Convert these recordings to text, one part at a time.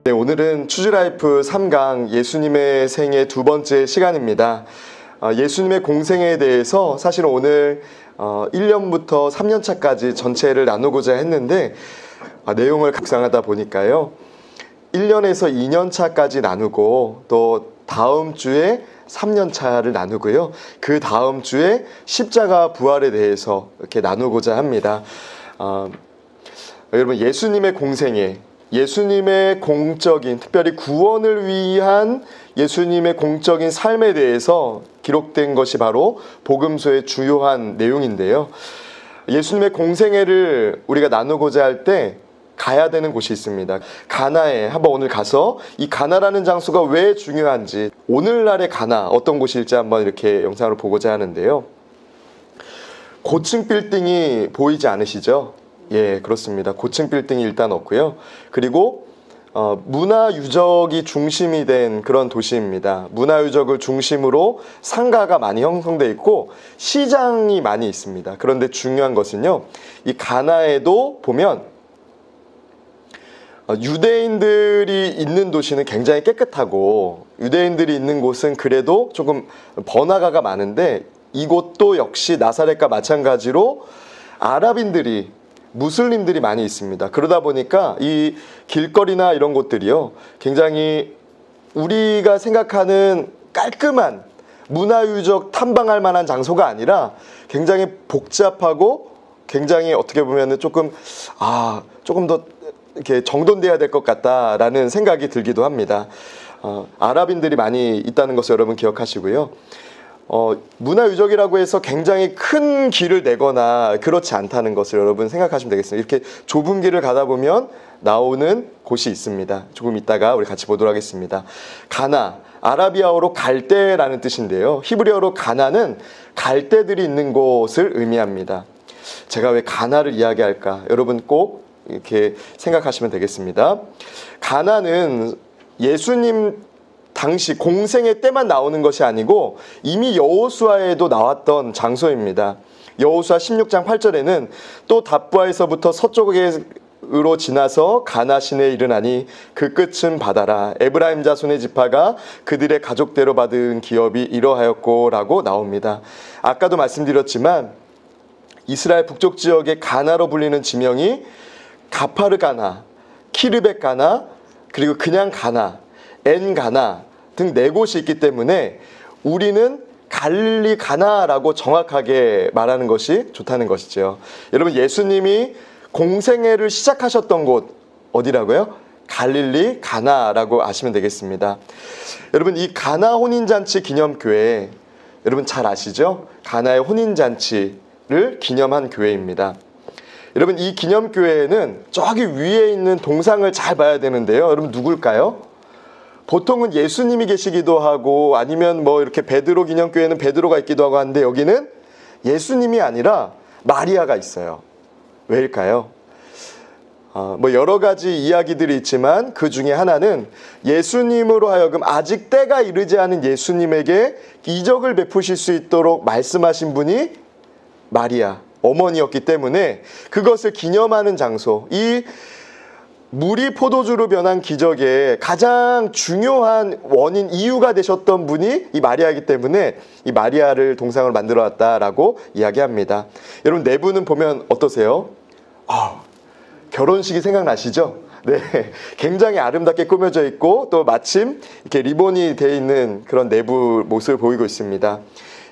네, 오늘은 추즈라이프 3강 예수님의 생애 두 번째 시간입니다. 예수님의 공생에 대해서 사실은 오늘 1년부터 3년차까지 전체를 나누고자 했는데 내용을 각성하다 보니까요. 1년에서 2년차까지 나누고 또 다음 주에 3년차를 나누고요. 그 다음 주에 십자가 부활에 대해서 이렇게 나누고자 합니다. 여러분, 예수님의 공생애, 예수님의 공적인, 특별히 구원을 위한 예수님의 공적인 삶에 대해서 기록된 것이 바로 복음서의 주요한 내용인데요. 예수님의 공생애를 우리가 나누고자 할 때 가야 되는 곳이 있습니다. 가나에 한번 오늘 가서 이 가나라는 장소가 왜 중요한지, 오늘날의 가나 어떤 곳일지 한번 이렇게 영상으로 보고자 하는데요. 고층 빌딩이 보이지 않으시죠? 예, 그렇습니다. 고층 빌딩이 일단 없고요. 그리고 문화유적이 중심이 된 그런 도시입니다. 문화유적을 중심으로 상가가 많이 형성되어 있고 시장이 많이 있습니다. 그런데 중요한 것은요, 이 가나에도 보면 유대인들이 있는 도시는 굉장히 깨끗하고 유대인들이 있는 곳은 그래도 조금 번화가가 많은데, 이곳도 역시 나사렛과 마찬가지로 아랍인들이, 무슬림들이 많이 있습니다. 그러다 보니까 이 길거리나 이런 곳들이요, 굉장히 우리가 생각하는 깔끔한 문화유적 탐방할 만한 장소가 아니라 굉장히 복잡하고 굉장히 어떻게 보면은 조금 더 이렇게 정돈돼야 될 것 같다라는 생각이 들기도 합니다. 아랍인들이 많이 있다는 것을 여러분 기억하시고요. 문화유적이라고 해서 굉장히 큰 길을 내거나 그렇지 않다는 것을 여러분 생각하시면 되겠습니다. 이렇게 좁은 길을 가다 보면 나오는 곳이 있습니다. 조금 이따가 우리 같이 보도록 하겠습니다. 가나, 아라비아어로 갈대라는 뜻인데요. 히브리어로 가나는 갈대들이 있는 곳을 의미합니다. 제가 왜 가나를 이야기할까? 여러분 꼭 이렇게 생각하시면 되겠습니다. 가나는 예수님 당시 공생의 때만 나오는 것이 아니고 이미 여호수아에도 나왔던 장소입니다. 여호수아 16장 8절에는 또 답부아에서부터 서쪽으로 지나서 가나 시내에 이르나니 그 끝은 바다라. 에브라임 자손의 지파가 그들의 가족대로 받은 기업이 이러하였고 라고 나옵니다. 아까도 말씀드렸지만 이스라엘 북쪽 지역의 가나로 불리는 지명이 가파르 가나, 키르벳 가나, 그리고 그냥 가나, 엔 가나 등 4곳이 있기 때문에 우리는 갈릴리 가나라고 정확하게 말하는 것이 좋다는 것이죠. 여러분, 예수님이 공생애를 시작하셨던 곳 어디라고요? 갈릴리 가나라고 아시면 되겠습니다. 여러분, 이 가나 혼인잔치 기념교회, 여러분 잘 아시죠? 가나의 혼인잔치를 기념한 교회입니다. 여러분, 이 기념교회에는 저기 위에 있는 동상을 잘 봐야 되는데요. 여러분, 누굴까요? 보통은 예수님이 계시기도 하고 아니면 뭐 이렇게 베드로 기념교회는 베드로가 있기도 하고 하는데, 여기는 예수님이 아니라 마리아가 있어요. 왜일까요? 뭐 여러 가지 이야기들이 있지만 그 중에 하나는 예수님으로 하여금 아직 때가 이르지 않은 예수님에게 이적을 베푸실 수 있도록 말씀하신 분이 마리아 어머니였기 때문에 그것을 기념하는 장소, 이 물이 포도주로 변한 기적의 가장 중요한 원인, 이유가 되셨던 분이 이 마리아이기 때문에 이 마리아를 동상으로 만들어 왔다라고 이야기합니다. 여러분, 내부는 보면 어떠세요? 결혼식이 생각나시죠? 네, 굉장히 아름답게 꾸며져 있고 또 마침 이렇게 리본이 되어 있는 그런 내부 모습을 보이고 있습니다.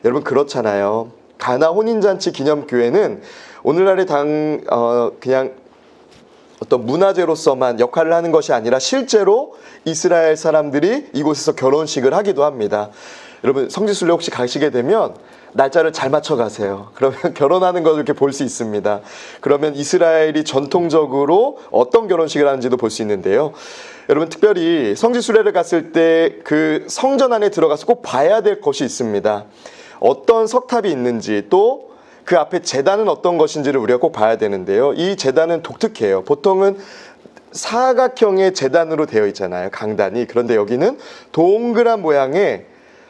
여러분, 그렇잖아요. 가나 혼인잔치 기념교회는 오늘날의 그냥 어떤 문화재로서만 역할을 하는 것이 아니라 실제로 이스라엘 사람들이 이곳에서 결혼식을 하기도 합니다. 여러분, 성지순례 혹시 가시게 되면 날짜를 잘 맞춰 가세요. 그러면 결혼하는 것을 이렇게 볼 수 있습니다. 그러면 이스라엘이 전통적으로 어떤 결혼식을 하는지도 볼 수 있는데요. 여러분, 특별히 성지순례를 갔을 때 그 성전 안에 들어가서 꼭 봐야 될 것이 있습니다. 어떤 석탑이 있는지, 또 그 앞에 제단은 어떤 것인지를 우리가 꼭 봐야 되는데요. 이 제단은 독특해요. 보통은 사각형의 제단으로 되어 있잖아요, 강단이. 그런데 여기는 동그란 모양의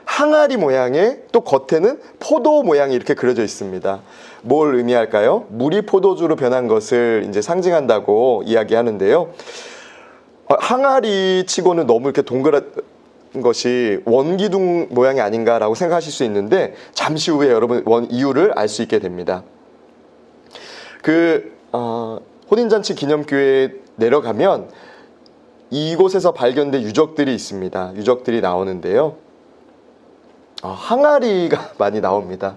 항아리 모양의, 또 겉에는 포도 모양이 이렇게 그려져 있습니다. 뭘 의미할까요? 물이 포도주로 변한 것을 이제 상징한다고 이야기하는데요. 항아리 치고는 너무 이렇게 동그란 것이 원기둥 모양이 아닌가라고 생각하실 수 있는데 잠시 후에 여러분 이유를 알 수 있게 됩니다. 혼인잔치 기념교회에 내려가면 이곳에서 발견된 유적들이 있습니다. 유적들이 나오는데요. 항아리가 많이 나옵니다.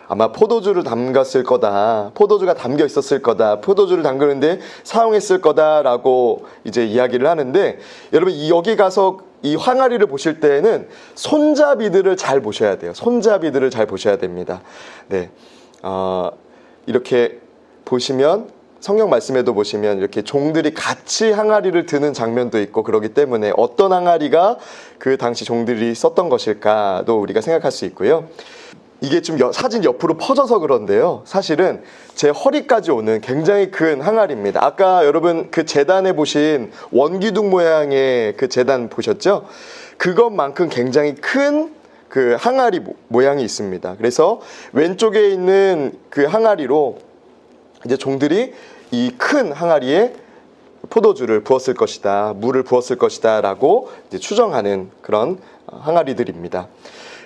아마 포도주를 담갔을 거다. 포도주가 담겨 있었을 거다. 포도주를 담그는데 사용했을 거다라고 이제 이야기를 하는데, 여러분 여기 가서 이 항아리를 보실 때에는 손잡이들을 잘 보셔야 돼요. 손잡이들을 잘 보셔야 됩니다. 네, 이렇게 보시면 성경 말씀에도 보시면 이렇게 종들이 같이 항아리를 드는 장면도 있고 그러기 때문에 어떤 항아리가 그 당시 종들이 썼던 것일까도 우리가 생각할 수 있고요. 이게 좀 사진 옆으로 퍼져서 그런데요, 사실은 제 허리까지 오는 굉장히 큰 항아리입니다. 아까 여러분 그 제단에 보신 원기둥 모양의 그 제단 보셨죠? 그것만큼 굉장히 큰 그 항아리 모양이 있습니다. 그래서 왼쪽에 있는 그 항아리로 이제 종들이 이 큰 항아리에 포도주를 부었을 것이다, 물을 부었을 것이다 라고 이제 추정하는 그런 항아리들입니다.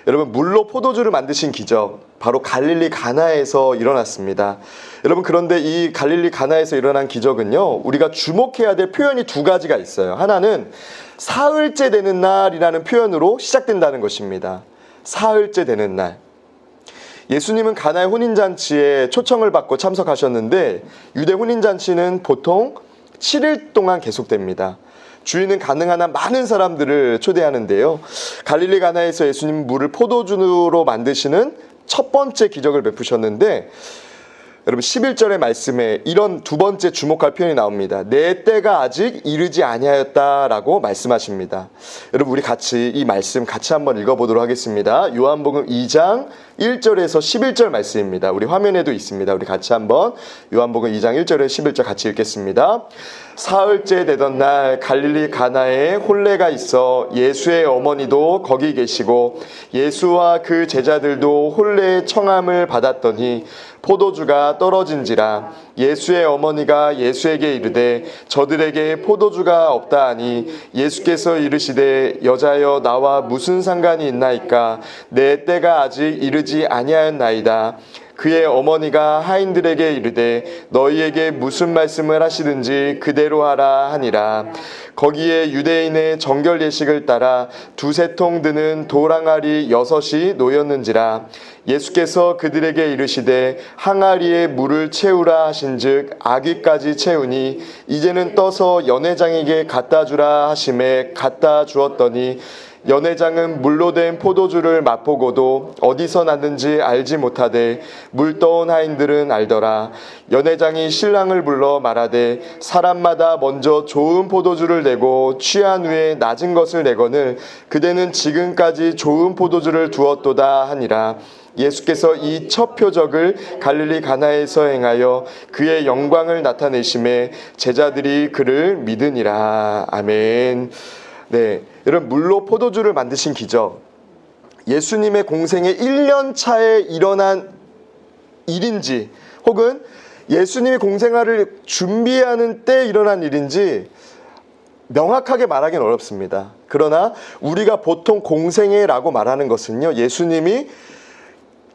여러분, 물로 포도주를 만드신 기적, 바로 갈릴리 가나에서 일어났습니다. 여러분, 그런데 이 갈릴리 가나에서 일어난 기적은요, 우리가 주목해야 될 표현이 두 가지가 있어요. 하나는 사흘째 되는 날이라는 표현으로 시작된다는 것입니다. 사흘째 되는 날. 예수님은 가나의 혼인잔치에 초청을 받고 참석하셨는데, 유대 혼인잔치는 보통 7일 동안 계속됩니다. 주인은 가능한 한 많은 사람들을 초대하는데요. 갈릴리 가나에서 예수님은 물을 포도주로 만드시는 첫 번째 기적을 베푸셨는데, 여러분 11절의 말씀에 이런 두 번째 주목할 표현이 나옵니다. 내 때가 아직 이르지 아니하였다라고 말씀하십니다. 여러분, 우리 같이 이 말씀 같이 한번 읽어보도록 하겠습니다. 요한복음 2장 1절에서 11절 말씀입니다. 우리 화면에도 있습니다. 우리 같이 한번 요한복음 2장 1절에서 11절 같이 읽겠습니다. 사흘째 되던 날 갈릴리 가나에 혼례가 있어 예수의 어머니도 거기 계시고 예수와 그 제자들도 혼례의 청함을 받았더니 포도주가 떨어진지라. 예수의 어머니가 예수에게 이르되 저들에게 포도주가 없다 하니 예수께서 이르시되 여자여 나와 무슨 상관이 있나이까? 내 때가 아직 이르지 아니하였나이다. 그의 어머니가 하인들에게 이르되 너희에게 무슨 말씀을 하시든지 그대로 하라 하니라. 거기에 유대인의 정결 예식을 따라 두세 통 드는 돌항아리 6이 놓였는지라. 예수께서 그들에게 이르시되 항아리에 물을 채우라 하신즉 아귀까지 채우니 이제는 떠서 연회장에게 갖다 주라 하심에 갖다 주었더니 연회장은 물로 된 포도주를 맛보고도 어디서 났는지 알지 못하되 물 떠온 하인들은 알더라. 연회장이 신랑을 불러 말하되 사람마다 먼저 좋은 포도주를 내고 취한 후에 낮은 것을 내거늘 그대는 지금까지 좋은 포도주를 두었도다 하니라. 예수께서 이 첫 표적을 갈릴리 가나에서 행하여 그의 영광을 나타내심에 제자들이 그를 믿으니라. 아멘. 네, 여러분, 물로 포도주를 만드신 기적, 예수님의 공생의 1년 차에 일어난 일인지 혹은 예수님이 공생활을 준비하는 때 일어난 일인지 명확하게 말하기는 어렵습니다. 그러나 우리가 보통 공생애라고 말하는 것은요, 예수님이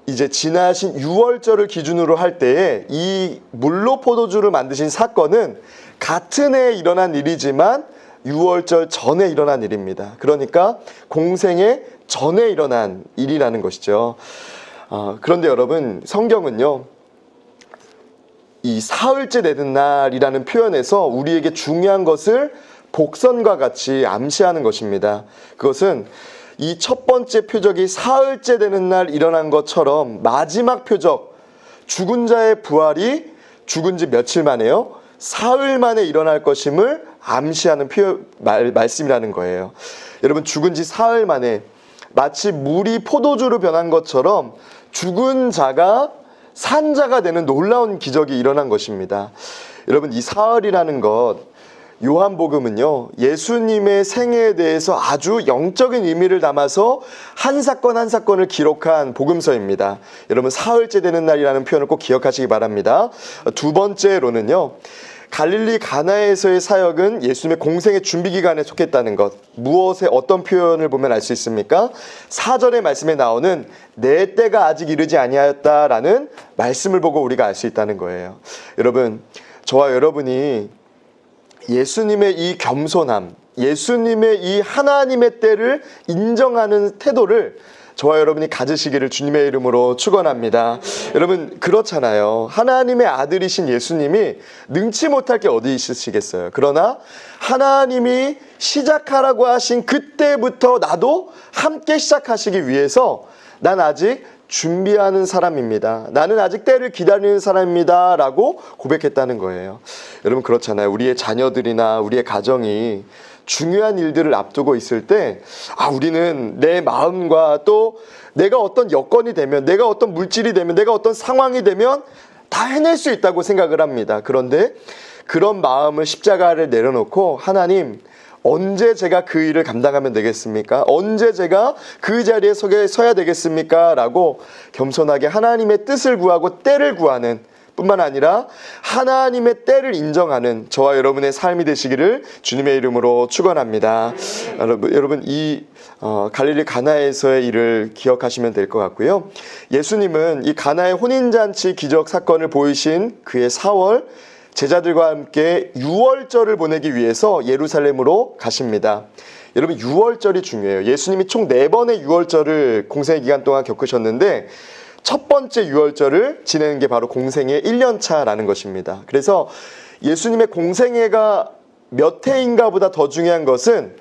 이제 지나신 6월절을 기준으로 할 때에 이 물로 포도주를 만드신 사건은 같은 해에 일어난 일이지만 6월절 전에 일어난 일입니다. 그러니까 공생애 전에 일어난 일이라는 것이죠. 그런데 여러분, 성경은요, 이 사흘째 되는 날이라는 표현에서 우리에게 중요한 것을 복선과 같이 암시하는 것입니다. 그것은 이 첫 번째 표적이 사흘째 되는 날 일어난 것처럼 마지막 표적, 죽은 자의 부활이 죽은 지 며칠 만에요? 사흘 만에 일어날 것임을 암시하는 말씀이라는 거예요. 여러분, 죽은 지 사흘 만에 마치 물이 포도주로 변한 것처럼 죽은 자가 산 자가 되는 놀라운 기적이 일어난 것입니다. 여러분, 이 사흘이라는 것, 요한복음은요, 예수님의 생애에 대해서 아주 영적인 의미를 담아서 한 사건 한 사건을 기록한 복음서입니다. 여러분, 사흘째 되는 날이라는 표현을 꼭 기억하시기 바랍니다. 두 번째로는요, 갈릴리 가나에서의 사역은 예수님의 공생의 준비 기간에 속했다는 것. 무엇의 어떤 표현을 보면 알 수 있습니까? 4절의 말씀에 나오는 내 때가 아직 이르지 아니하였다라는 말씀을 보고 우리가 알 수 있다는 거예요. 여러분, 저와 여러분이 예수님의 이 겸손함, 예수님의 이 하나님의 때를 인정하는 태도를 저와 여러분이 가지시기를 주님의 이름으로 축원합니다. 여러분, 그렇잖아요. 하나님의 아들이신 예수님이 능치 못할 게 어디 있으시겠어요. 그러나 하나님이 시작하라고 하신 그때부터 나도 함께 시작하시기 위해서 난 아직 준비하는 사람입니다. 나는 아직 때를 기다리는 사람입니다. 라고 고백했다는 거예요. 여러분, 그렇잖아요. 우리의 자녀들이나 우리의 가정이 중요한 일들을 앞두고 있을 때, 우리는 내 마음과 또 내가 어떤 여건이 되면, 내가 어떤 물질이 되면, 내가 어떤 상황이 되면 다 해낼 수 있다고 생각을 합니다. 그런데 그런 마음을 십자가를 내려놓고, 하나님, 언제 제가 그 일을 감당하면 되겠습니까? 언제 제가 그 자리에 서야 되겠습니까? 라고 겸손하게 하나님의 뜻을 구하고 때를 구하는 뿐만 아니라 하나님의 때를 인정하는 저와 여러분의 삶이 되시기를 주님의 이름으로 축원합니다. 여러분, 이 갈릴리 가나에서의 일을 기억하시면 될 것 같고요. 예수님은 이 가나의 혼인잔치 기적 사건을 보이신 그의 4월 제자들과 함께 유월절을 보내기 위해서 예루살렘으로 가십니다. 여러분, 유월절이 중요해요. 예수님이 총 4번의 유월절을 공생의 기간 동안 겪으셨는데 첫 번째 유월절을 지내는 게 바로 공생의 1년차라는 것입니다. 그래서 예수님의 공생애가 몇 해인가 보다 더 중요한 것은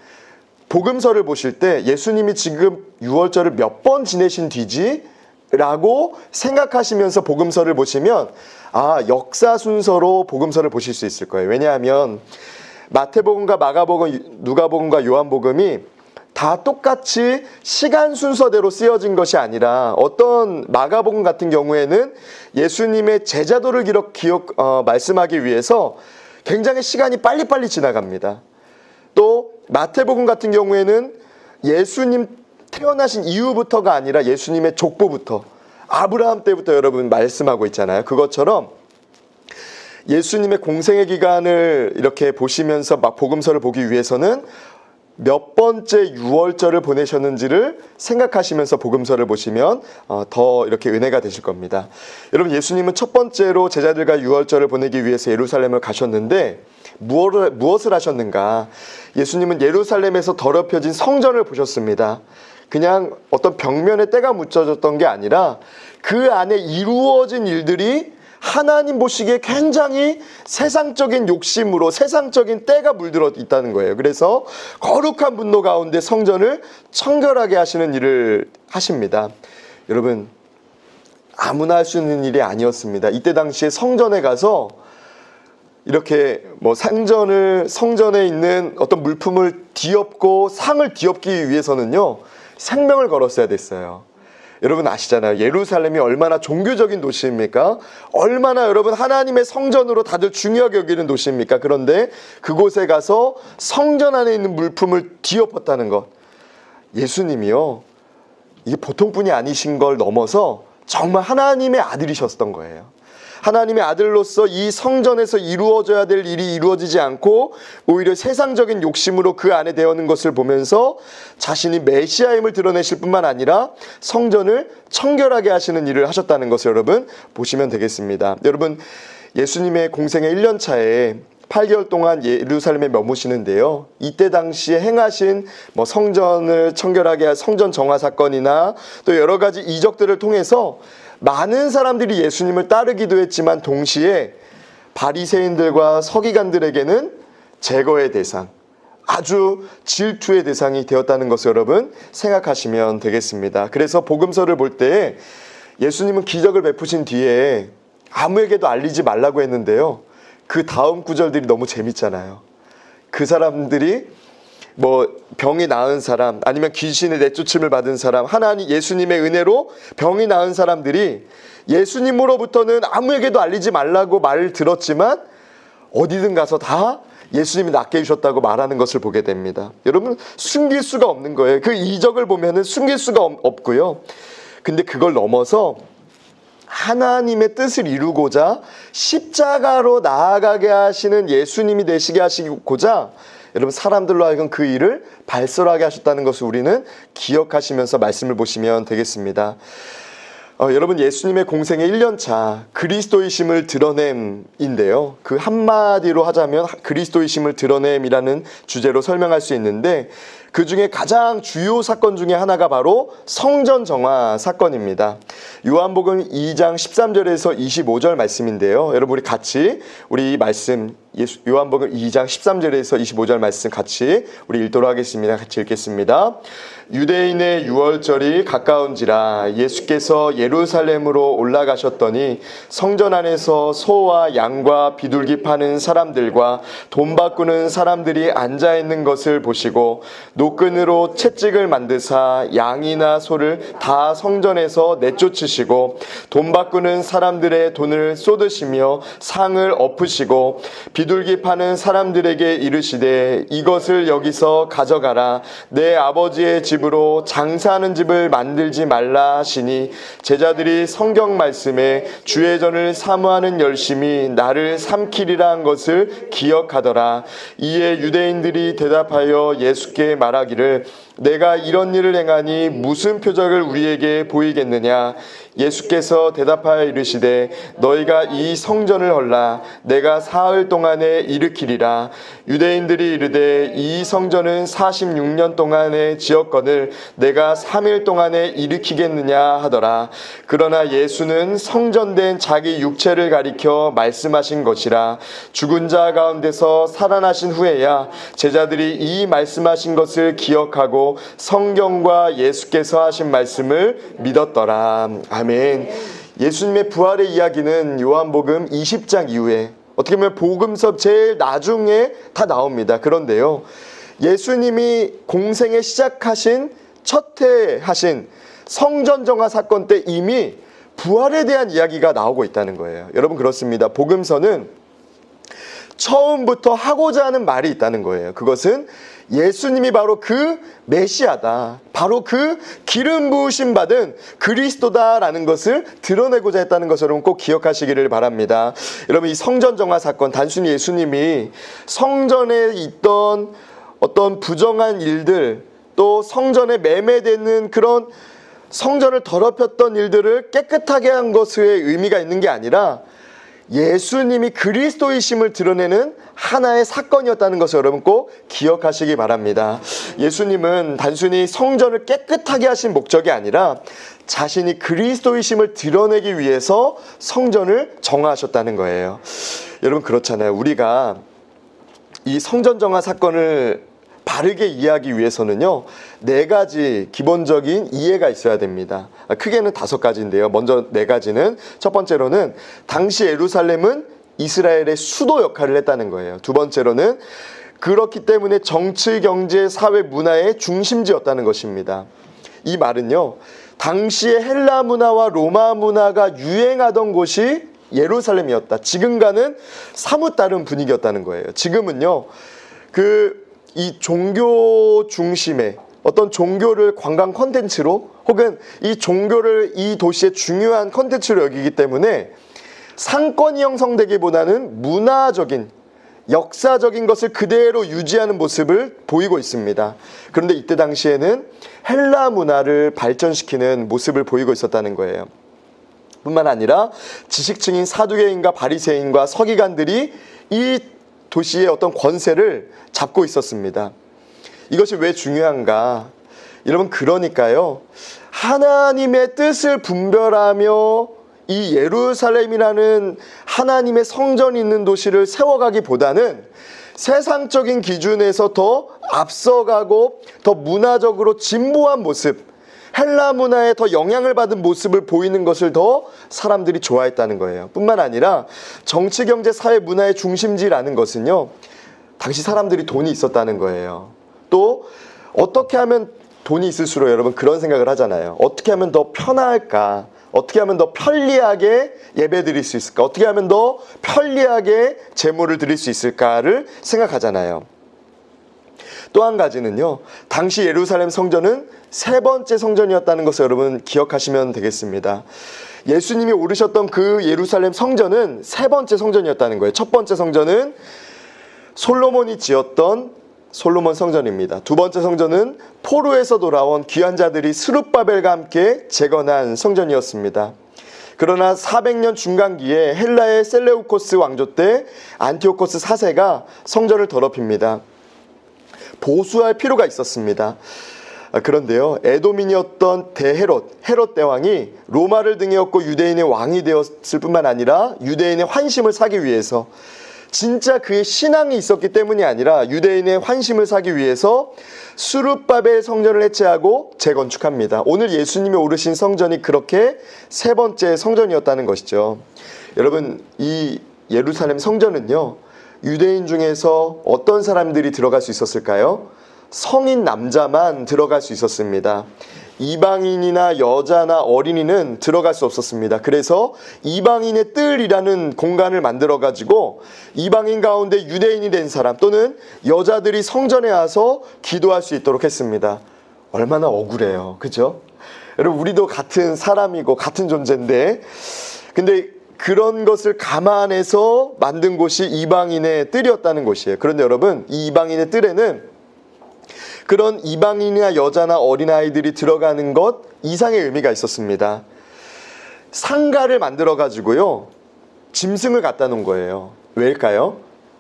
복음서를 보실 때 예수님이 지금 유월절을 몇 번 지내신 뒤지? 라고 생각하시면서 복음서를 보시면 역사 순서로 복음서를 보실 수 있을 거예요. 왜냐하면 마태복음과 마가복음, 누가복음과 요한복음이 다 똑같이 시간 순서대로 쓰여진 것이 아니라 어떤 마가복음 같은 경우에는 예수님의 제자도를 말씀하기 위해서 굉장히 시간이 빨리빨리 지나갑니다. 또 마태복음 같은 경우에는 예수님 태어나신 이후부터가 아니라 예수님의 족보부터 아브라함 때부터 여러분 말씀하고 있잖아요. 그것처럼 예수님의 공생의 기간을 이렇게 보시면서 막 복음서를 보기 위해서는 몇 번째 유월절을 보내셨는지를 생각하시면서 복음서를 보시면 더 이렇게 은혜가 되실 겁니다. 여러분, 예수님은 첫 번째로 제자들과 유월절을 보내기 위해서 예루살렘을 가셨는데 무엇을 하셨는가? 예수님은 예루살렘에서 더럽혀진 성전을 보셨습니다. 그냥 어떤 벽면에 때가 묻혀졌던 게 아니라 그 안에 이루어진 일들이 하나님 보시기에 굉장히 세상적인 욕심으로 세상적인 때가 물들어 있다는 거예요. 그래서 거룩한 분노 가운데 성전을 청결하게 하시는 일을 하십니다. 여러분, 아무나 할 수 있는 일이 아니었습니다. 이때 당시에 성전에 가서 이렇게 성전에 있는 어떤 물품을 뒤엎고 상을 뒤엎기 위해서는요, 생명을 걸었어야 됐어요. 여러분 아시잖아요. 예루살렘이 얼마나 종교적인 도시입니까? 얼마나 여러분 하나님의 성전으로 다들 중요하게 여기는 도시입니까? 그런데 그곳에 가서 성전 안에 있는 물품을 뒤엎었다는 것. 예수님이요, 이게 보통 분이 아니신 걸 넘어서 정말 하나님의 아들이셨던 거예요. 하나님의 아들로서 이 성전에서 이루어져야 될 일이 이루어지지 않고 오히려 세상적인 욕심으로 그 안에 되어있는 것을 보면서 자신이 메시아임을 드러내실 뿐만 아니라 성전을 청결하게 하시는 일을 하셨다는 것을 여러분 보시면 되겠습니다. 여러분, 예수님의 공생의 1년 차에 8개월 동안 예루살렘에 머무시는데요. 이때 당시에 행하신 성전을 청결하게 할 성전 정화 사건이나 또 여러 가지 이적들을 통해서 많은 사람들이 예수님을 따르기도 했지만 동시에 바리새인들과 서기관들에게는 제거의 대상, 아주 질투의 대상이 되었다는 것을 여러분 생각하시면 되겠습니다. 그래서 복음서를 볼 때 예수님은 기적을 베푸신 뒤에 아무에게도 알리지 말라고 했는데요. 그 다음 구절들이 너무 재밌잖아요. 그 사람들이 병이 나은 사람, 아니면 귀신의 내쫓음을 받은 사람, 예수님의 은혜로 병이 나은 사람들이 예수님으로부터는 아무에게도 알리지 말라고 말을 들었지만 어디든 가서 다 예수님이 낫게 해주셨다고 말하는 것을 보게 됩니다. 여러분, 숨길 수가 없는 거예요. 그 이적을 보면은 숨길 수가 없고요. 근데 그걸 넘어서 하나님의 뜻을 이루고자 십자가로 나아가게 하시는 예수님이 되시게 하시고자 여러분 사람들로 하여금 그 일을 발설하게 하셨다는 것을 우리는 기억하시면서 말씀을 보시면 되겠습니다. 여러분 예수님의 공생의 1년차 그리스도이심을 드러냄인데요. 그 한마디로 하자면 그리스도이심을 드러냄이라는 주제로 설명할 수 있는데 그 중에 가장 주요 사건 중에 하나가 바로 성전 정화 사건입니다. 요한복음 2장 13절에서 25절 말씀인데요. 여러분 우리 같이 우리 이 말씀 요한복음 2장 13절에서 25절 말씀 같이 우리 읽도록 하겠습니다. 같이 읽겠습니다. 유대인의 유월절이 가까운지라 예수께서 예루살렘으로 올라가셨더니 성전 안에서 소와 양과 비둘기 파는 사람들과 돈 바꾸는 사람들이 앉아있는 것을 보시고 노끈으로 채찍을 만드사 양이나 소를 다 성전에서 내쫓으시고 돈 바꾸는 사람들의 돈을 쏟으시며 상을 엎으시고 비둘기 파는 사람들에게 이르시되 이것을 여기서 가져가라. 내 아버지의 집으로 장사하는 집을 만들지 말라 하시니 제자들이 성경 말씀에 주의 전을 사모하는 열심이 나를 삼키리라 한 것을 기억하더라. 이에 유대인들이 대답하여 예수께 말하기를 내가 이런 일을 행하니 무슨 표적을 우리에게 보이겠느냐. 예수께서 대답하여 이르시되 너희가 이 성전을 헐라. 내가 사흘 동안에 일으키리라. 유대인들이 이르되 이 성전은 46년 동안에 지었거늘 내가 3일 동안에 일으키겠느냐 하더라. 그러나 예수는 성전된 자기 육체를 가리켜 말씀하신 것이라. 죽은 자 가운데서 살아나신 후에야 제자들이 이 말씀하신 것을 기억하고 성경과 예수께서 하신 말씀을 믿었더라. 아멘. 예수님의 부활의 이야기는 요한복음 20장 이후에 어떻게 보면 복음서 제일 나중에 다 나옵니다. 그런데요, 예수님이 공생에 시작하신 첫 해 하신 성전 정화 사건 때 이미 부활에 대한 이야기가 나오고 있다는 거예요. 여러분 그렇습니다. 복음서는 처음부터 하고자 하는 말이 있다는 거예요. 그것은 예수님이 바로 그 메시아다, 바로 그 기름 부으심 받은 그리스도다라는 것을 드러내고자 했다는 것을 여러분 꼭 기억하시기를 바랍니다. 여러분 이 성전 정화 사건, 단순히 예수님이 성전에 있던 어떤 부정한 일들, 또 성전에 매매되는 그런 성전을 더럽혔던 일들을 깨끗하게 한 것의 의미가 있는 게 아니라 예수님이 그리스도이심을 드러내는 하나의 사건이었다는 것을 여러분 꼭 기억하시기 바랍니다. 예수님은 단순히 성전을 깨끗하게 하신 목적이 아니라 자신이 그리스도이심을 드러내기 위해서 성전을 정화하셨다는 거예요. 여러분 그렇잖아요. 우리가 이 성전 정화 사건을 바르게 이해하기 위해서는요, 4가지 기본적인 이해가 있어야 됩니다. 크게는 5가지인데요. 먼저 4가지는 첫 번째로는 당시 예루살렘은 이스라엘의 수도 역할을 했다는 거예요. 두 번째로는 그렇기 때문에 정치, 경제, 사회, 문화의 중심지였다는 것입니다. 이 말은요, 당시의 헬라 문화와 로마 문화가 유행하던 곳이 예루살렘이었다. 지금과는 사뭇 다른 분위기였다는 거예요. 지금은요, 이 종교 중심의 어떤 종교를 관광 콘텐츠로 혹은 이 종교를 이 도시의 중요한 콘텐츠로 여기기 때문에 상권이 형성되기보다는 문화적인, 역사적인 것을 그대로 유지하는 모습을 보이고 있습니다. 그런데 이때 당시에는 헬라 문화를 발전시키는 모습을 보이고 있었다는 거예요. 뿐만 아니라 지식층인 사두개인과 바리새인과 서기관들이 이 도시의 어떤 권세를 잡고 있었습니다. 이것이 왜 중요한가? 여러분 그러니까요, 하나님의 뜻을 분별하며 이 예루살렘이라는 하나님의 성전이 있는 도시를 세워가기보다는 세상적인 기준에서 더 앞서가고 더 문화적으로 진보한 모습, 헬라 문화에 더 영향을 받은 모습을 보이는 것을 더 사람들이 좋아했다는 거예요. 뿐만 아니라 정치, 경제, 사회, 문화의 중심지라는 것은요, 당시 사람들이 돈이 있었다는 거예요. 또 어떻게 하면 돈이 있을수록 여러분 그런 생각을 하잖아요. 어떻게 하면 더 편할까? 어떻게 하면 더 편리하게 예배 드릴 수 있을까? 어떻게 하면 더 편리하게 제물을 드릴 수 있을까를 생각하잖아요. 또 한 가지는요, 당시 예루살렘 성전은 3번째 성전이었다는 것을 여러분 기억하시면 되겠습니다. 예수님이 오르셨던 그 예루살렘 성전은 세 번째 성전이었다는 거예요. 첫 번째 성전은 솔로몬이 지었던 솔로몬 성전입니다. 두 번째 성전은 포로에서 돌아온 귀한 자들이 스룹바벨과 함께 재건한 성전이었습니다. 그러나 400년 중간기에 헬라의 셀레우코스 왕조 때 안티오코스 4세가 성전을 더럽힙니다. 보수할 필요가 있었습니다. 그런데요, 에도민이었던 헤롯 대왕이 로마를 등에 업고 유대인의 왕이 되었을 뿐만 아니라 유대인의 환심을 사기 위해서, 진짜 그의 신앙이 있었기 때문이 아니라 유대인의 환심을 사기 위해서 수룹바벨 성전을 해체하고 재건축합니다. 오늘 예수님이 오르신 성전이 그렇게 세 번째 성전이었다는 것이죠. 여러분, 이 예루살렘 성전은요, 유대인 중에서 어떤 사람들이 들어갈 수 있었을까요? 성인 남자만 들어갈 수 있었습니다. 이방인이나 여자나 어린이는 들어갈 수 없었습니다. 그래서 이방인의 뜰이라는 공간을 만들어 가지고 이방인 가운데 유대인이 된 사람 또는 여자들이 성전에 와서 기도할 수 있도록 했습니다. 얼마나 억울해요, 그죠? 여러분, 우리도 같은 사람이고 같은 존재인데, 근데 그런 것을 감안해서 만든 곳이 이방인의 뜰이었다는 것이에요. 그런데 여러분, 이 이방인의 뜰에는 그런 이방인이나 여자나 어린아이들이 들어가는 것 이상의 의미가 있었습니다. 상가를 만들어 가지고요, 짐승을 갖다 놓은 거예요. 왜일까요?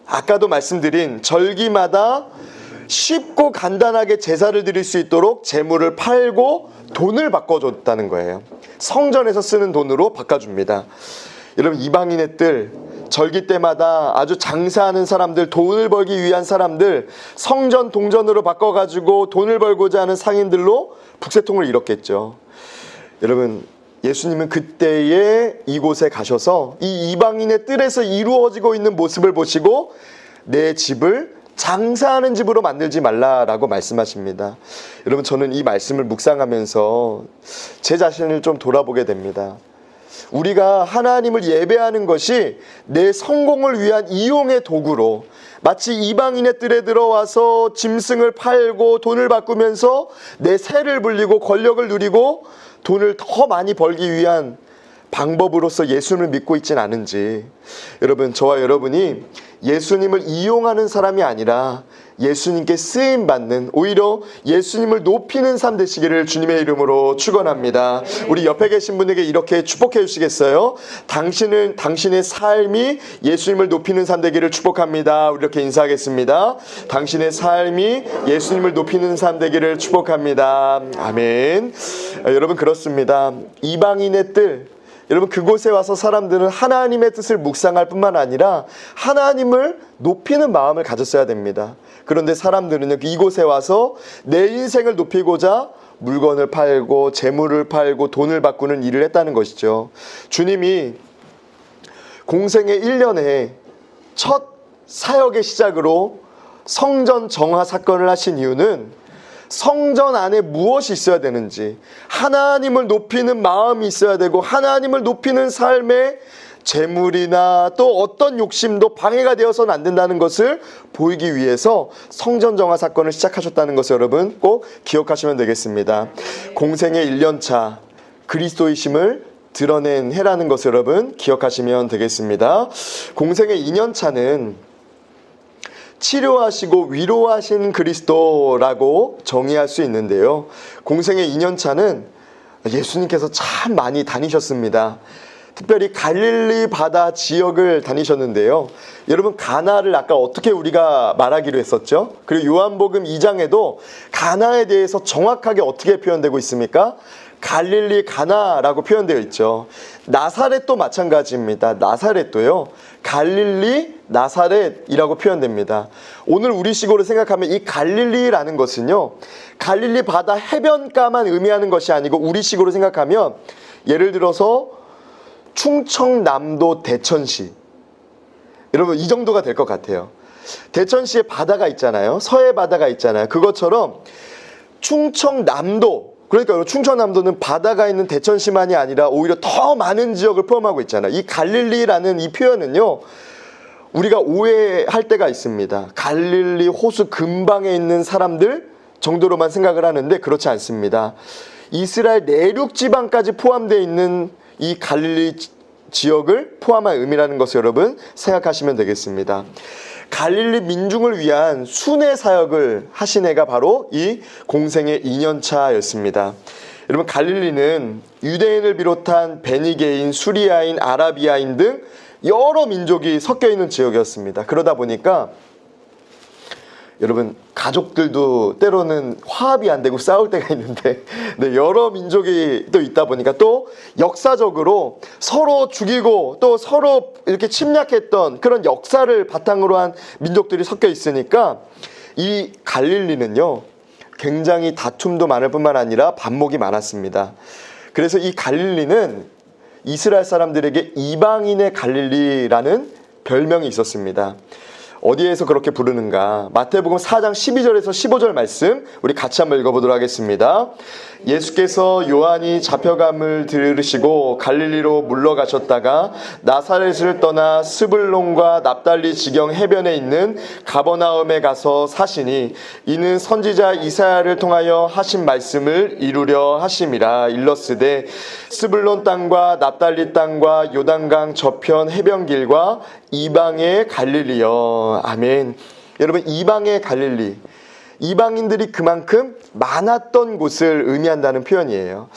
아까도 말씀드린 절기마다 쉽고 간단하게 제사를 드릴 수 있도록 재물을 팔고 돈을 바꿔줬다는 거예요. 성전에서 쓰는 돈으로 바꿔줍니다. 여러분, 이방인의 뜰, 절기 때마다 아주 장사하는 사람들, 돈을 벌기 위한 사람들, 성전 동전으로 바꿔가지고 돈을 벌고자 하는 상인들로 북새통을 이뤘겠죠. 여러분, 예수님은 그때에 이곳에 가셔서 이 이방인의 뜰에서 이루어지고 있는 모습을 보시고 내 집을 장사하는 집으로 만들지 말라라고 말씀하십니다. 여러분, 저는 이 말씀을 묵상하면서 제 자신을 좀 돌아보게 됩니다. 우리가 하나님을 예배하는 것이 내 성공을 위한 이용의 도구로, 마치 이방인의 뜰에 들어와서 짐승을 팔고 돈을 바꾸면서 내 세를 불리고 권력을 누리고 돈을 더 많이 벌기 위한 방법으로서 예수님을 믿고 있진 않은지, 여러분, 저와 여러분이 예수님을 이용하는 사람이 아니라 예수님께 쓰임받는, 오히려 예수님을 높이는 삶 되시기를 주님의 이름으로 축원합니다. 우리 옆에 계신 분에게 이렇게 축복해 주시겠어요? 당신의 삶이 예수님을 높이는 삶 되기를 축복합니다. 우리 이렇게 인사하겠습니다. 당신의 삶이 예수님을 높이는 삶 되기를 축복합니다. 아멘. 여러분, 그렇습니다. 이방인의 뜰, 여러분, 그곳에 와서 사람들은 하나님의 뜻을 묵상할 뿐만 아니라 하나님을 높이는 마음을 가졌어야 됩니다. 그런데 사람들은 이곳에 와서 내 인생을 높이고자 물건을 팔고 재물을 팔고 돈을 바꾸는 일을 했다는 것이죠. 주님이 공생의 1년에 첫 사역의 시작으로 성전 정화 사건을 하신 이유는 성전 안에 무엇이 있어야 되는지, 하나님을 높이는 마음이 있어야 되고 하나님을 높이는 삶에 재물이나 또 어떤 욕심도 방해가 되어서는 안 된다는 것을 보이기 위해서 성전 정화 사건을 시작하셨다는 것을 여러분 꼭 기억하시면 되겠습니다. 공생의 1년차 그리스도이심을 드러낸 해라는 것을 여러분 기억하시면 되겠습니다. 공생의 2년차는 치료하시고 위로하신 그리스도라고 정의할 수 있는데요, 공생의 2년차는 예수님께서 참 많이 다니셨습니다. 특별히 갈릴리 바다 지역을 다니셨는데요, 여러분, 가나를 아까 어떻게 우리가 말하기로 했었죠? 그리고 요한복음 2장에도 가나에 대해서 정확하게 어떻게 표현되고 있습니까? 갈릴리 가나라고 표현되어 있죠. 나사렛도 마찬가지입니다. 나사렛도요, 갈릴리 나사렛이라고 표현됩니다. 오늘 우리식으로 생각하면 이 갈릴리라는 것은요, 갈릴리 바다 해변가만 의미하는 것이 아니고 우리식으로 생각하면 예를 들어서 충청남도 대천시, 여러분 이 정도가 될 것 같아요. 대천시에 바다가 있잖아요. 서해 바다가 있잖아요. 그것처럼 충청남도, 그러니까 충청남도는 바다가 있는 대천시만이 아니라 오히려 더 많은 지역을 포함하고 있잖아요. 이 갈릴리라는 이 표현은요, 우리가 오해할 때가 있습니다. 갈릴리 호수 근방에 있는 사람들 정도로만 생각을 하는데 그렇지 않습니다. 이스라엘 내륙 지방까지 포함되어 있는 이 갈릴리 지역을 포함한 의미라는 것을 여러분 생각하시면 되겠습니다. 갈릴리 민중을 위한 순회 사역을 하신 해가 바로 이 공생의 2년차였습니다. 여러분, 갈릴리는 유대인을 비롯한 베니게인, 수리아인, 아라비아인 등 여러 민족이 섞여 있는 지역이었습니다. 그러다 보니까 여러분, 가족들도 때로는 화합이 안 되고 싸울 때가 있는데 네, 여러 민족이 또 있다 보니까 또 역사적으로 서로 죽이고 또 서로 이렇게 침략했던 그런 역사를 바탕으로 한 민족들이 섞여 있으니까 이 갈릴리는요, 굉장히 다툼도 많을 뿐만 아니라 반목이 많았습니다. 그래서 이 갈릴리는 이스라엘 사람들에게 이방인의 갈릴리라는 별명이 있었습니다. 어디에서 그렇게 부르는가? 마태복음 4장 12절에서 15절 말씀 우리 같이 한번 읽어보도록 하겠습니다. 예수께서 요한이 잡혀감을 들으시고 갈릴리로 물러가셨다가 나사렛을 떠나 스불론과 납달리 지경 해변에 있는 가버나움에 가서 사시니 이는 선지자 이사야를 통하여 하신 말씀을 이루려 하심이라. 일러스되 스불론 땅과 납달리 땅과 요단강 저편 해변길과 이방의 갈릴리여. 아멘. 여러분, 이방의 갈릴리, 이방인들이 그만큼 많았던 곳을 의미한다는 표현이에요.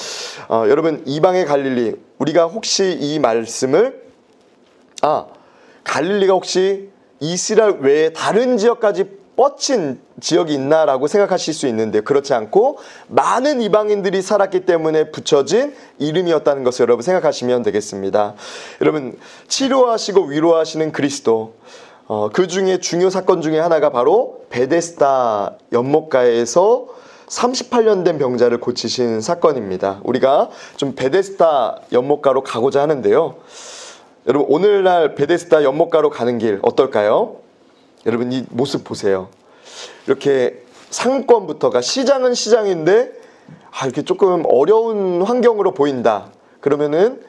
여러분, 이방의 갈릴리, 우리가 혹시 이 말씀을 갈릴리가 혹시 이스라엘 외에 다른 지역까지 뻗친 지역이 있나라고 생각하실 수 있는데 그렇지 않고 많은 이방인들이 살았기 때문에 붙여진 이름이었다는 것을 여러분 생각하시면 되겠습니다. 여러분, 치료하시고 위로하시는 그리스도, 그 중에 중요 사건 중에 하나가 바로 베데스다 연못가에서 38년 된 병자를 고치신 사건입니다. 우리가 좀 베데스다 연못가로 가고자 하는데요. 여러분, 오늘날 베데스다 연못가로 가는 길 어떨까요? 여러분, 이 모습 보세요. 이렇게 상권부터가, 시장은 시장인데 이렇게 조금 어려운 환경으로 보인다. 그러면은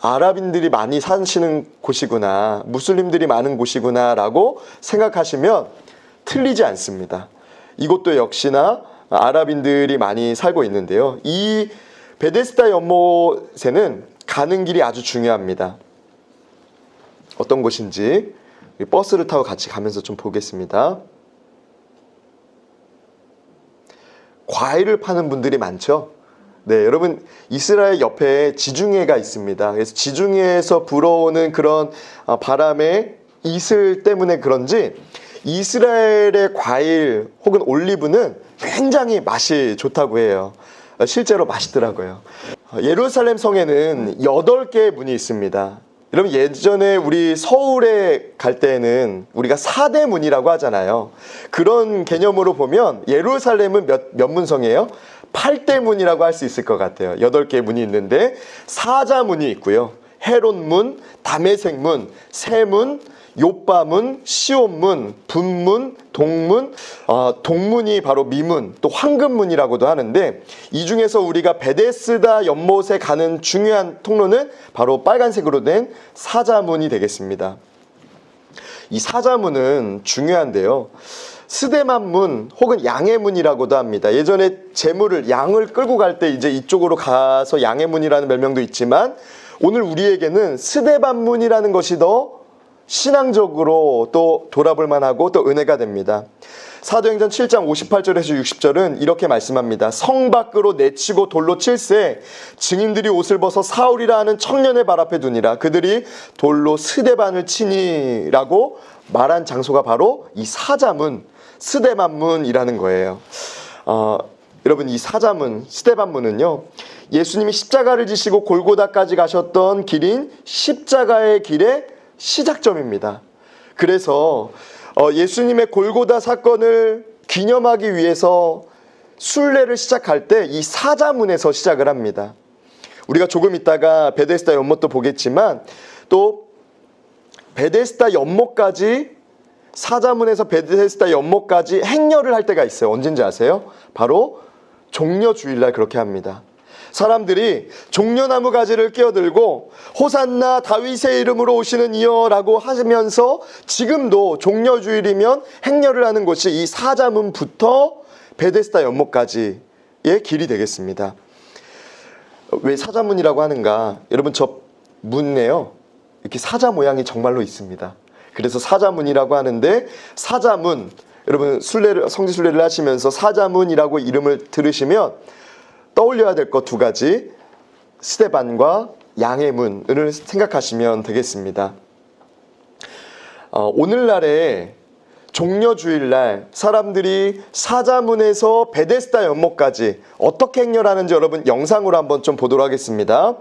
아랍인들이 많이 사시는 곳이구나, 무슬림들이 많은 곳이구나 라고 생각하시면 틀리지 않습니다. 이곳도 역시나 아랍인들이 많이 살고 있는데요. 이 베데스다 연못에는 가는 길이 아주 중요합니다. 어떤 곳인지 버스를 타고 같이 가면서 좀 보겠습니다. 과일을 파는 분들이 많죠. 네, 여러분, 이스라엘 옆에 지중해가 있습니다. 그래서 지중해에서 불어오는 그런 바람의 이슬 때문에 그런지 이스라엘의 과일 혹은 올리브는 굉장히 맛이 좋다고 해요. 실제로 맛있더라고요. 예루살렘 성에는 8개의 문이 있습니다. 여러분, 예전에 우리 서울에 갈 때는 우리가 사대문이라고 하잖아요. 그런 개념으로 보면 예루살렘은 몇 문성이에요? 8대문이라고 할 수 있을 것 같아요. 8개의 문이 있는데 사자문이 있고요. 헤롯문, 다메섹문, 세문, 요바문, 시온문, 분문, 동문, 동문이 바로 미문, 또 황금문이라고도 하는데 이 중에서 우리가 베데스다 연못에 가는 중요한 통로는 바로 빨간색으로 된 사자문이 되겠습니다. 이 사자문은 중요한데요. 스데만문 혹은 양해문이라고도 합니다. 예전에 재물을, 양을 끌고 갈 때 이제 이쪽으로 가서 양해문이라는 별명도 있지만 오늘 우리에게는 스데반문이라는 것이 더 신앙적으로 또 돌아볼 만하고 또 은혜가 됩니다. 사도행전 7장 58절에서 60절은 이렇게 말씀합니다. 성 밖으로 내치고 돌로 칠세 증인들이 옷을 벗어 사울이라 하는 청년의 발 앞에 두니라. 그들이 돌로 스데반을 치니라고 말한 장소가 바로 이 사자문, 스데반문이라는 거예요. 여러분, 이 사자문, 스데반문은요, 예수님이 십자가를 지시고 골고다까지 가셨던 길인 십자가의 길의 시작점입니다. 그래서 예수님의 골고다 사건을 기념하기 위해서 순례를 시작할 때 이 사자문에서 시작을 합니다. 우리가 조금 있다가 베데스다 연못도 보겠지만 또 베데스다 연못까지, 사자문에서 베데스다 연못까지 행렬을 할 때가 있어요. 언젠지 아세요? 바로 종려주일날 그렇게 합니다. 사람들이 종려나무 가지를 끼어들고 호산나 다윗의 이름으로 오시는 이여 라고 하면서 지금도 종려주일이면 행렬을 하는 곳이 이 사자문부터 베데스다 연못까지의 길이 되겠습니다. 왜 사자문이라고 하는가? 여러분 저 문에요, 이렇게 사자 모양이 정말로 있습니다. 그래서 사자문이라고 하는데, 사자문, 여러분 성지 순례를 하시면서 사자문이라고 이름을 들으시면 떠올려야 될 것 두 가지, 스데반과 양의 문을 생각하시면 되겠습니다. 오늘날에 종려주일날 사람들이 사자문에서 베데스다 연못까지 어떻게 행렬하는지 여러분 영상으로 한번 좀 보도록 하겠습니다.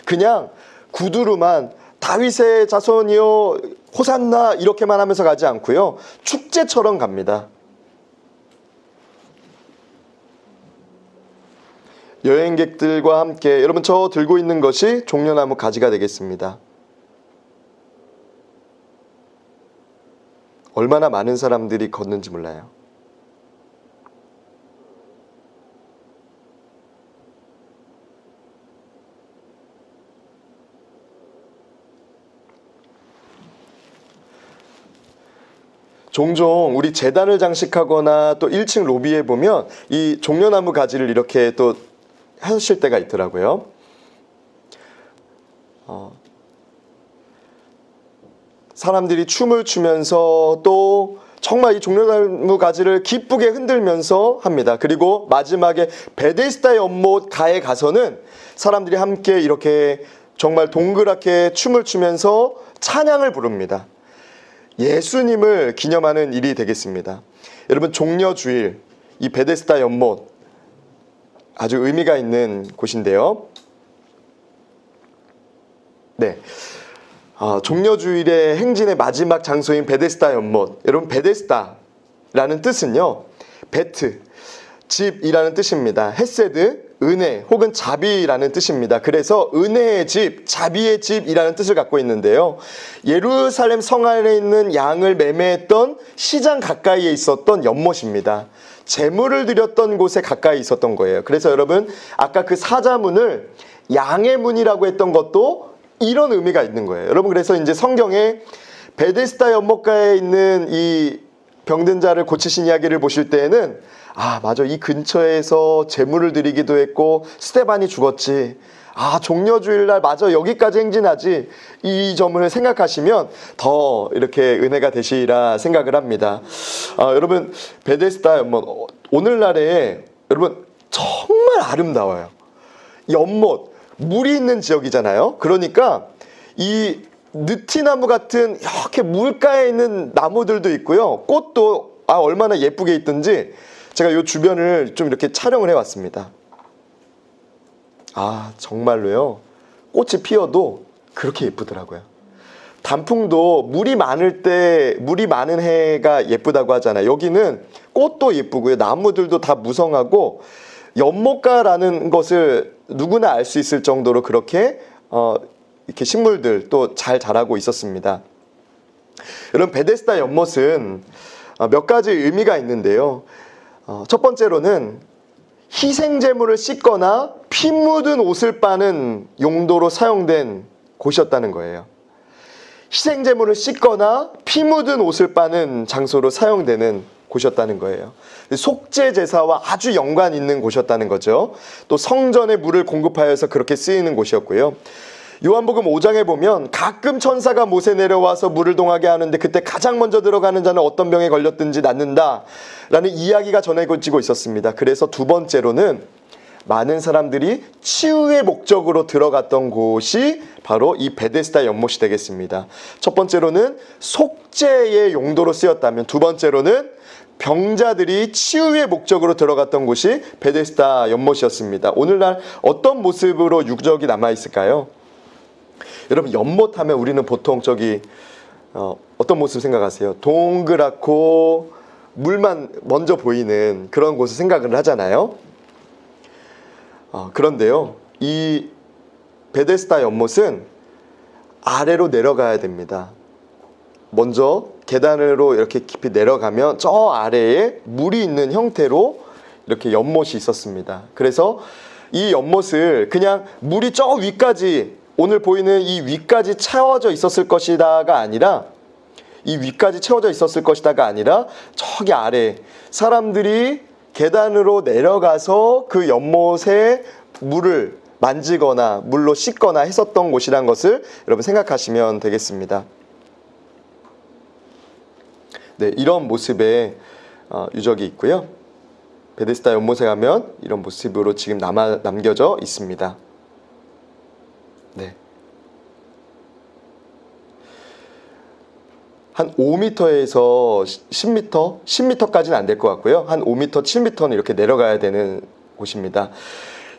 그냥 구두로만 다윗의 자손이여 호산나 이렇게만 하면서 가지 않고요, 축제처럼 갑니다. 여행객들과 함께, 여러분 저 들고 있는 것이 종려나무 가지가 되겠습니다. 얼마나 많은 사람들이 걷는지 몰라요. 종종 우리 제단을 장식하거나 또 1층 로비에 보면 이 종려나무 가지를 이렇게 또 하실 때가 있더라고요. 사람들이 춤을 추면서 또 정말 이 종려나무 가지를 기쁘게 흔들면서 합니다. 그리고 마지막에 베데스다 연못 가에 가서는 사람들이 함께 이렇게 정말 동그랗게 춤을 추면서 찬양을 부릅니다. 예수님을 기념하는 일이 되겠습니다. 여러분 종려주일, 이 베데스다 연못 아주 의미가 있는 곳인데요. 네. 종려주일의 행진의 마지막 장소인 베데스다 연못. 여러분 베데스다라는 뜻은요, 베트, 집이라는 뜻입니다. 헤세드, 은혜 혹은 자비라는 뜻입니다. 그래서 은혜의 집, 자비의 집이라는 뜻을 갖고 있는데요, 예루살렘 성 안에 있는 양을 매매했던 시장 가까이에 있었던 연못입니다. 제물을 드렸던 곳에 가까이 있었던 거예요. 그래서 여러분 아까 그 사자문을 양의 문이라고 했던 것도 이런 의미가 있는 거예요. 여러분 그래서 이제 성경에 베데스다 연못가에 있는 이 병든 자를 고치신 이야기를 보실 때에는, 아 맞아, 이 근처에서 제물을 드리기도 했고 스데반이 죽었지, 아 종려주일날 맞아 여기까지 행진하지, 이 점을 생각하시면 더 이렇게 은혜가 되시리라 생각을 합니다. 여러분 베데스다 연못, 오늘날에 여러분 정말 아름다워요. 연못, 물이 있는 지역이잖아요. 그러니까 이 느티나무 같은 이렇게 물가에 있는 나무들도 있고요, 꽃도 얼마나 예쁘게 있든지 제가 이 주변을 좀 이렇게 촬영을 해왔습니다. 정말로요, 꽃이 피어도 그렇게 예쁘더라고요. 단풍도 물이 많을 때, 물이 많은 해가 예쁘다고 하잖아요. 여기는 꽃도 예쁘고요, 나무들도 다 무성하고, 연못가라는 것을 누구나 알 수 있을 정도로 그렇게 이렇게 식물들 또 잘 자라고 있었습니다. 여러분 베데스다 연못은 몇 가지 의미가 있는데요. 첫 번째로는 희생제물을 씻거나 피 묻은 옷을 빠는 용도로 사용된 곳이었다는 거예요. 희생제물을 씻거나 피 묻은 옷을 빠는 장소로 사용되는 곳이었다는 거예요. 속죄 제사와 아주 연관 있는 곳이었다는 거죠. 또 성전에 물을 공급하여서 그렇게 쓰이는 곳이었고요. 요한복음 5장에 보면 가끔 천사가 못에 내려와서 물을 동하게 하는데 그때 가장 먼저 들어가는 자는 어떤 병에 걸렸든지 낫는다 라는 이야기가 전해지고 있었습니다. 그래서 두 번째로는 많은 사람들이 치유의 목적으로 들어갔던 곳이 바로 이 베데스다 연못이 되겠습니다. 첫 번째로는 속죄의 용도로 쓰였다면, 두 번째로는 병자들이 치유의 목적으로 들어갔던 곳이 베데스다 연못이었습니다. 오늘날 어떤 모습으로 유적이 남아있을까요? 여러분 연못하면 우리는 보통 어떤 모습 생각하세요? 동그랗고 물만 먼저 보이는 그런 곳을 생각을 하잖아요. 그런데요, 이 베데스다 연못은 아래로 내려가야 됩니다. 먼저 계단으로 이렇게 깊이 내려가면 저 아래에 물이 있는 형태로 이렇게 연못이 있었습니다. 그래서 이 연못을 그냥 물이 저 위까지, 오늘 보이는 이 위까지 채워져 있었을 것이다가 아니라, 이 위까지 채워져 있었을 것이다가 아니라 저기 아래 사람들이 계단으로 내려가서 그 연못에 물을 만지거나 물로 씻거나 했었던 곳이란 것을 여러분 생각하시면 되겠습니다. 네, 이런 모습의 유적이 있고요. 베데스다 연못에 가면 이런 모습으로 지금 남겨져 있습니다. 네. 한 5m에서 10m? 10m까지는 안 될 것 같고요. 한 5m, 7m는 이렇게 내려가야 되는 곳입니다.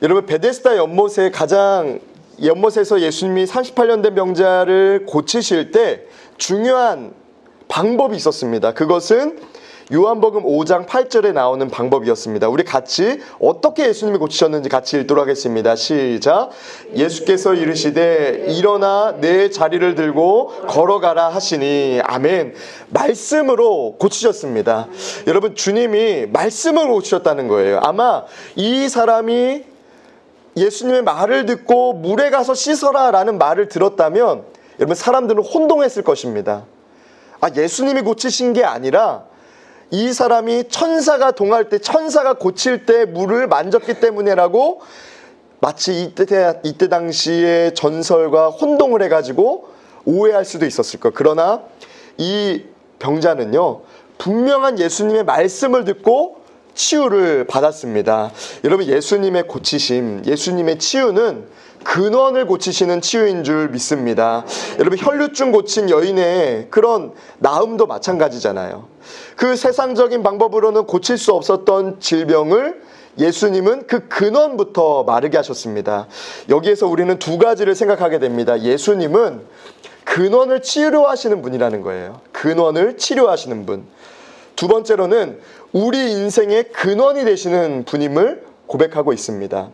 여러분, 베데스다 연못에서 예수님이 38년 된 병자를 고치실 때 중요한 방법이 있었습니다. 그것은 요한복음 5장 8절에 나오는 방법이었습니다. 우리 같이 어떻게 예수님이 고치셨는지 같이 읽도록 하겠습니다. 시작. 예수께서 이르시되 일어나 내 자리를 들고 걸어가라 하시니. 아멘. 말씀으로 고치셨습니다. 여러분, 주님이 말씀으로 고치셨다는 거예요. 아마 이 사람이 예수님의 말을 듣고 물에 가서 씻어라 라는 말을 들었다면 여러분, 사람들은 혼동했을 것입니다. 예수님이 고치신 게 아니라 이 사람이 천사가 동할 때, 천사가 고칠 때 물을 만졌기 때문에라고 마치 이때 당시의 전설과 혼동을 해가지고 오해할 수도 있었을 거예요. 그러나 이 병자는요, 분명한 예수님의 말씀을 듣고 치유를 받았습니다. 여러분, 예수님의 고치심, 예수님의 치유는 근원을 고치시는 치유인 줄 믿습니다. 여러분, 혈류증 고친 여인의 그런 나음도 마찬가지잖아요. 그 세상적인 방법으로는 고칠 수 없었던 질병을 예수님은 그 근원부터 마르게 하셨습니다. 여기에서 우리는 두 가지를 생각하게 됩니다. 예수님은 근원을 치료하시는 분이라는 거예요. 근원을 치료하시는 분. 두 번째로는 우리 인생의 근원이 되시는 분임을 고백하고 있습니다.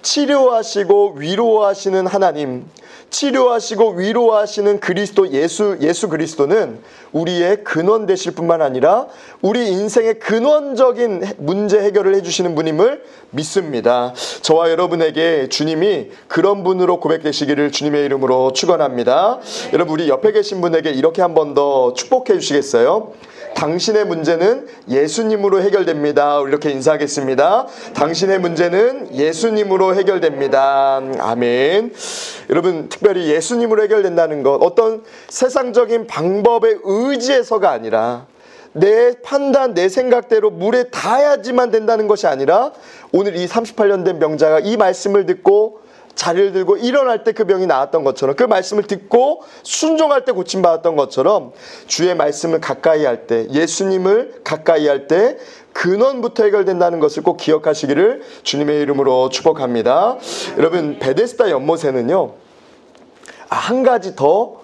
치료하시고 위로하시는 하나님, 치료하시고 위로하시는 그리스도 예수 그리스도는 우리의 근원 되실 뿐만 아니라 우리 인생의 근원적인 문제 해결을 해주시는 분임을 믿습니다. 저와 여러분에게 주님이 그런 분으로 고백되시기를 주님의 이름으로 축원합니다. 여러분, 우리 옆에 계신 분에게 이렇게 한 번 더 축복해 주시겠어요? 당신의 문제는 예수님으로 해결됩니다. 이렇게 인사하겠습니다. 당신의 문제는 예수님으로 해결됩니다. 아멘. 여러분, 특별히 예수님으로 해결된다는 것, 어떤 세상적인 방법에 의지해서가 아니라 내 판단, 내 생각대로 물에 닿아야지만 된다는 것이 아니라 오늘 이 38년 된 병자가 이 말씀을 듣고 자리를 들고 일어날 때 그 병이 나았던 것처럼, 그 말씀을 듣고 순종할 때 고침받았던 것처럼 주의 말씀을 가까이 할 때, 예수님을 가까이 할 때 근원부터 해결된다는 것을 꼭 기억하시기를 주님의 이름으로 축복합니다. 여러분, 베데스다 연못에는요, 한 가지 더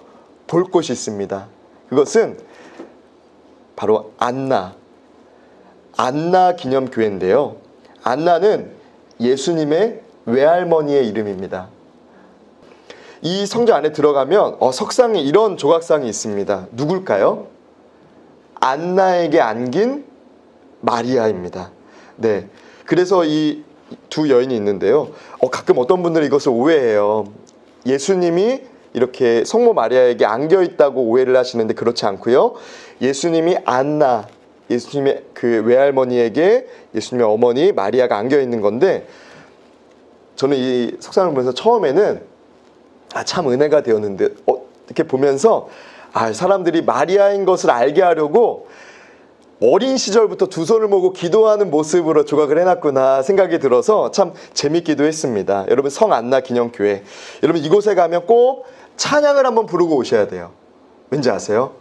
볼 곳이 있습니다. 그것은 바로 안나 기념교회인데요. 안나는 예수님의 외할머니의 이름입니다. 이 성전 안에 들어가면 석상에 이런 조각상이 있습니다. 누굴까요? 안나에게 안긴 마리아입니다. 네, 그래서 이 두 여인이 있는데요. 가끔 어떤 분들이 이것을 오해해요. 예수님이 이렇게 성모 마리아에게 안겨 있다고 오해를 하시는데 그렇지 않고요. 예수님이 안나, 예수님의 그 외할머니에게 예수님의 어머니 마리아가 안겨 있는 건데, 저는 이 석상을 보면서 처음에는 참 은혜가 되었는데, 이렇게 보면서 사람들이 마리아인 것을 알게 하려고 어린 시절부터 두 손을 모으고 기도하는 모습으로 조각을 해놨구나 생각이 들어서 참 재밌기도 했습니다. 여러분, 성안나 기념교회, 여러분 이곳에 가면 꼭 찬양을 한번 부르고 오셔야 돼요. 왠지 아세요?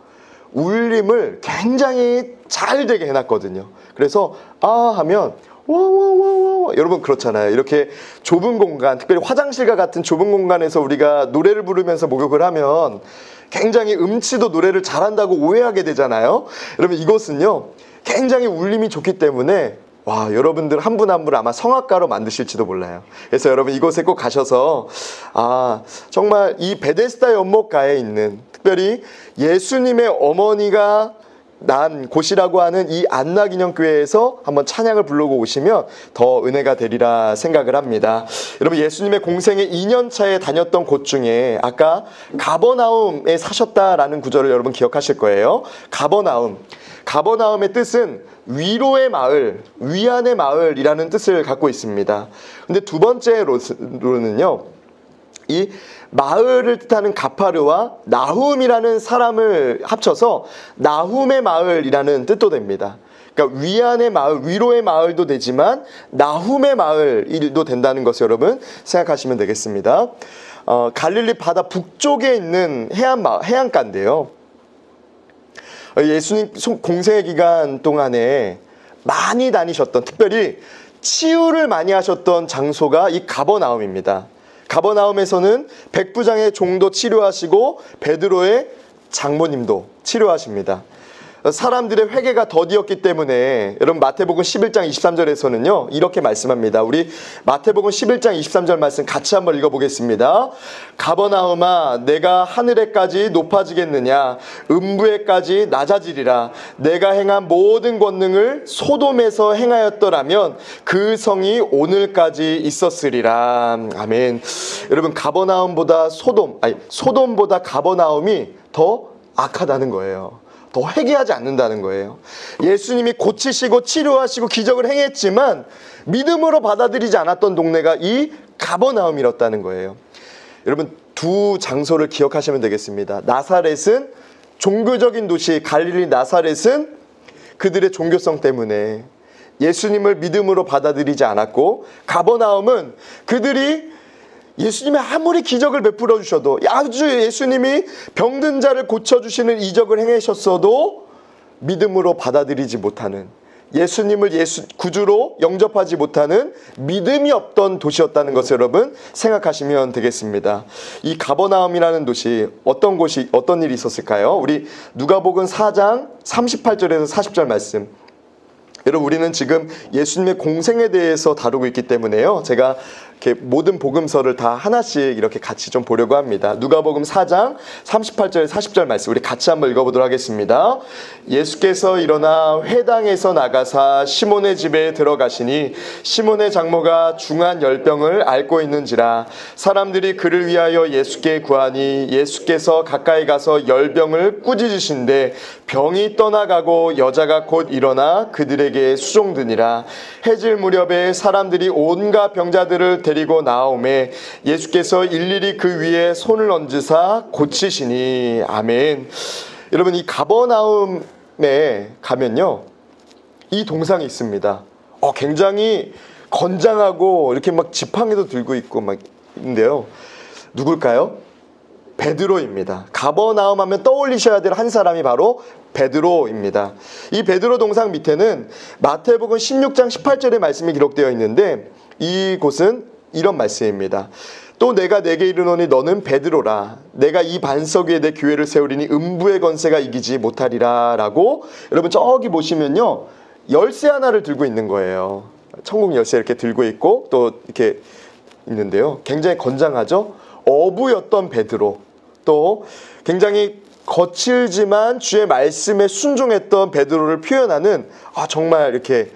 울림을 굉장히 잘 되게 해놨거든요. 그래서 하면 와와와와, 여러분 그렇잖아요. 이렇게 좁은 공간, 특별히 화장실과 같은 좁은 공간에서 우리가 노래를 부르면서 목욕을 하면 굉장히 음치도 노래를 잘한다고 오해하게 되잖아요. 여러분, 이곳은요 굉장히 울림이 좋기 때문에 여러분들 한 분 한 분 아마 성악가로 만드실지도 몰라요. 그래서 여러분 이곳에 꼭 가셔서 정말 이 베데스다 연못가에 있는, 특별히 예수님의 어머니가 난 곳이라고 하는 이 안나 기념교회에서 한번 찬양을 부르고 오시면 더 은혜가 되리라 생각을 합니다. 여러분, 예수님의 공생의 2년차에 다녔던 곳 중에 아까 가버나움에 사셨다라는 구절을 여러분 기억하실 거예요. 가버나움의 뜻은 위로의 마을, 위안의 마을이라는 뜻을 갖고 있습니다. 근데 두 번째로는요, 이 마을을 뜻하는 가파르와 나훔이라는 사람을 합쳐서 나훔의 마을이라는 뜻도 됩니다. 그러니까 위안의 마을, 위로의 마을도 되지만 나훔의 마을도 된다는 것을 여러분 생각하시면 되겠습니다. 갈릴리 바다 북쪽에 있는 해안가인데요. 예수님 공생의 기간 동안에 많이 다니셨던, 특별히 치유를 많이 하셨던 장소가 이 가버나움입니다. 가버나움에서는 백부장의 종도 치료하시고 베드로의 장모님도 치료하십니다. 사람들의 회개가 더디었기 때문에 여러분 마태복음 11장 23절에서는요 이렇게 말씀합니다. 우리 마태복음 11장 23절 말씀 같이 한번 읽어보겠습니다. 가버나움아 내가 하늘에까지 높아지겠느냐, 음부에까지 낮아지리라. 내가 행한 모든 권능을 소돔에서 행하였더라면 그 성이 오늘까지 있었으리라. 아멘. 여러분 가버나움보다 소돔보다 가버나움이 더 악하다는 거예요. 더 회개하지 않는다는 거예요. 예수님이 고치시고 치료하시고 기적을 행했지만 믿음으로 받아들이지 않았던 동네가 이 가버나움이었다는 거예요. 여러분 두 장소를 기억하시면 되겠습니다. 나사렛은 종교적인 도시, 갈릴리 나사렛은 그들의 종교성 때문에 예수님을 믿음으로 받아들이지 않았고, 가버나움은 그들이 예수님이 아무리 기적을 베풀어 주셔도, 아주 예수님이 병든 자를 고쳐주시는 이적을 행하셨어도 믿음으로 받아들이지 못하는, 예수님을 구주로 영접하지 못하는 믿음이 없던 도시였다는 것을 여러분 생각하시면 되겠습니다. 이 가버나움이라는 도시, 어떤 일이 있었을까요? 우리 누가복음 4장 38절에서 40절 말씀. 여러분 우리는 지금 예수님의 공생에 대해서 다루고 있기 때문에요, 제가 이렇게 모든 복음서를 다 하나씩 이렇게 같이 좀 보려고 합니다. 누가복음 4장 38절 40절 말씀 우리 같이 한번 읽어보도록 하겠습니다. 예수께서 일어나 회당에서 나가사 시몬의 집에 들어가시니 시몬의 장모가 중한 열병을 앓고 있는지라. 사람들이 그를 위하여 예수께 구하니 예수께서 가까이 가서 열병을 꾸짖으신데 병이 떠나가고 여자가 곧 일어나 그들에게 수종드니라. 해질 무렵에 사람들이 온갖 병자들을 데리고 나오매 예수께서 일일이 그 위에 손을 얹으사 고치시니. 아멘. 여러분 이 가버나움에 가면요 이 동상이 있습니다. 굉장히 건장하고 이렇게 막 지팡이도 들고 있고 막 있는데요, 누굴까요? 베드로입니다. 가버나움 하면 떠올리셔야 될 한 사람이 바로 베드로입니다. 이 베드로 동상 밑에는 마태복음 16장 18절의 말씀이 기록되어 있는데, 이곳은 이런 말씀입니다. 또 내가 내게 이르노니 너는 베드로라. 내가 이 반석 위에 내 교회를 세우리니 음부의 권세가 이기지 못하리라. 라고, 여러분 저기 보시면요 열쇠 하나를 들고 있는 거예요. 천국 열쇠 이렇게 들고 있고 또 이렇게 있는데요, 굉장히 건장하죠. 어부였던 베드로, 또 굉장히 거칠지만 주의 말씀에 순종했던 베드로를 표현하는 정말 이렇게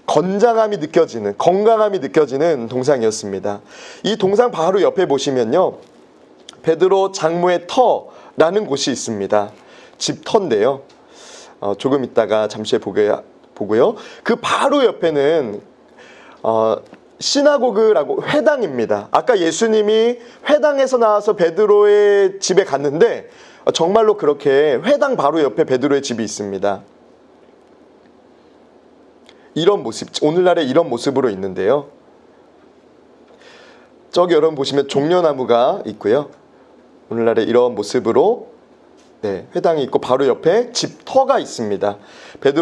건장함이 느껴지는, 건강함이 느껴지는 동상이었습니다. 이 동상 바로 옆에 보시면요 베드로 장모의 터라는 곳이 있습니다. 집 터인데요, 조금 있다가 잠시 보고요, 그 바로 옆에는 시나고그라고 회당입니다. 아까 예수님이 회당에서 나와서 베드로의 집에 갔는데 정말로 그렇게 회당 바로 옆에 베드로의 집이 있습니다. 이런 모습, 오늘날의 이런 모습으로 있는데요, 저기 여러분 보시면 종려나무가 있고요, 오늘날의 이런 모습으로 회당이 있고 바로 옆에 집터가 있습니다. 베드로